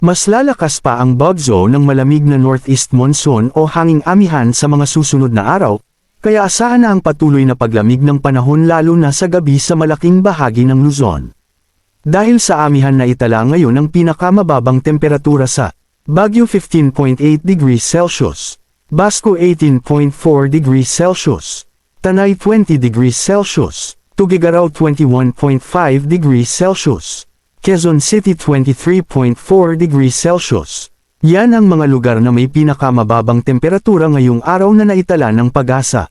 Mas lalakas pa ang bagyo ng malamig na northeast monsoon o hanging amihan sa mga susunod na araw, kaya asahan na ang patuloy na paglamig ng panahon lalo na sa gabi sa malaking bahagi ng Luzon. Dahil sa amihan na itala ngayon ang pinakamababang temperatura sa Baguio 15.8 degrees Celsius, Basco 18.4 degrees Celsius, Tanay 20 degrees Celsius, Tuguegarao 21.5 degrees Celsius, Quezon City 23.4 degrees Celsius. Yan ang mga lugar na may pinakamababang temperatura ngayong araw na naitala ng Pag-asa.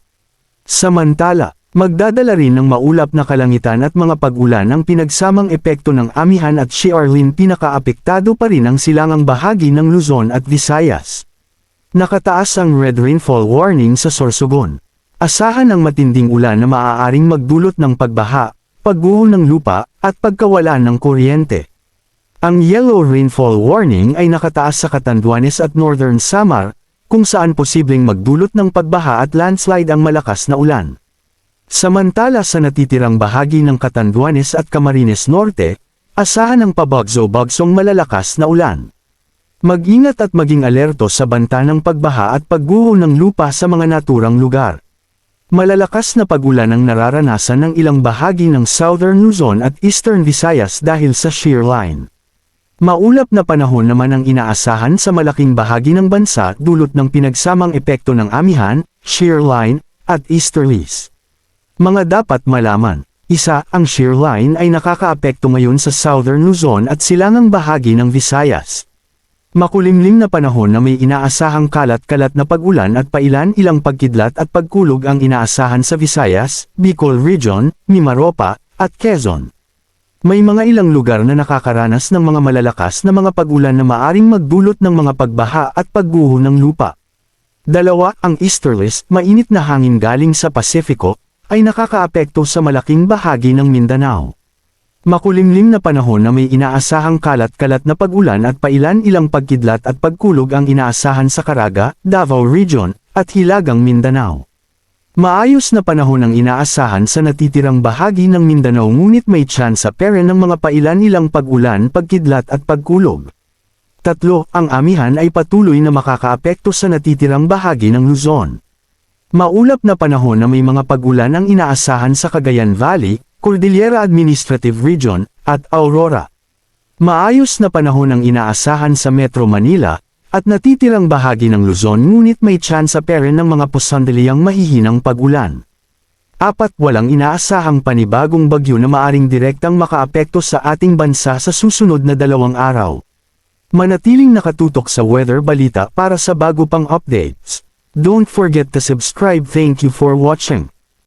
Samantala, magdadala rin ng maulap na kalangitan at mga pag-ulan ang pinagsamang epekto ng amihan at Shearlin. Pinakaapektado pa rin ang silangang bahagi ng Luzon at Visayas. Nakataas ang red rainfall warning sa Sorsogon. Asahan ang matinding ulan na maaaring magdulot ng pagbaha, pagguho ng lupa, at pagkawalan ng kuryente. Ang yellow rainfall warning ay nakataas sa Catanduanes at Northern Samar, kung saan posibleng magdulot ng pagbaha at landslide ang malakas na ulan. Samantala sa natitirang bahagi ng Catanduanes at Camarines Norte, asahan ang pabagso-bagsong malalakas na ulan. Mag-ingat at maging alerto sa banta ng pagbaha at pagguho ng lupa sa mga naturang lugar. Malalakas na pag-ulan ang nararanasan ng ilang bahagi ng Southern Luzon at Eastern Visayas dahil sa shear line. Maulap na panahon naman ang inaasahan sa malaking bahagi ng bansa dulot ng pinagsamang epekto ng amihan, shear line, at easterlies. Mga dapat malaman. Isa, ang shear line ay nakakaapekto ngayon sa Southern Luzon at silangang bahagi ng Visayas. Makulimlim na panahon na may inaasahang kalat-kalat na pag-ulan at pailan-ilang pagkidlat at pagkulog ang inaasahan sa Visayas, Bicol Region, Mimaropa, at Quezon. May mga ilang lugar na nakakaranas ng mga malalakas na mga pag-ulan na maaring magdulot ng mga pagbaha at pagguho ng lupa. Dalawa, ang easterlies, mainit na hangin galing sa Pasifiko, ay nakakaapekto sa malaking bahagi ng Mindanao. Makulimlim na panahon na may inaasahang kalat-kalat na pag-ulan at pailan-ilang pagkidlat at pagkulog ang inaasahan sa Caraga, Davao Region, at Hilagang Mindanao. Maayos na panahon ang inaasahan sa natitirang bahagi ng Mindanao ngunit may tsansa pa rin ng mga pailan-ilang pag-ulan, pagkidlat at pagkulog. Tatlo, ang amihan ay patuloy na makakaapekto sa natitirang bahagi ng Luzon. Maulap na panahon na may mga pag-ulan ang inaasahan sa Cagayan Valley, Cordillera Administrative Region, at Aurora. Maayos na panahon ang inaasahan sa Metro Manila, at natitirang bahagi ng Luzon ngunit may tsansa pa rin ng mga posandaliyang mahihinang pag-ulan. Apat, walang inaasahang panibagong bagyo na maaring direktang makaapekto sa ating bansa sa susunod na 2 araw. Manatiling nakatutok sa Weather Balita para sa bago pang updates. Don't forget to subscribe. Thank you for watching.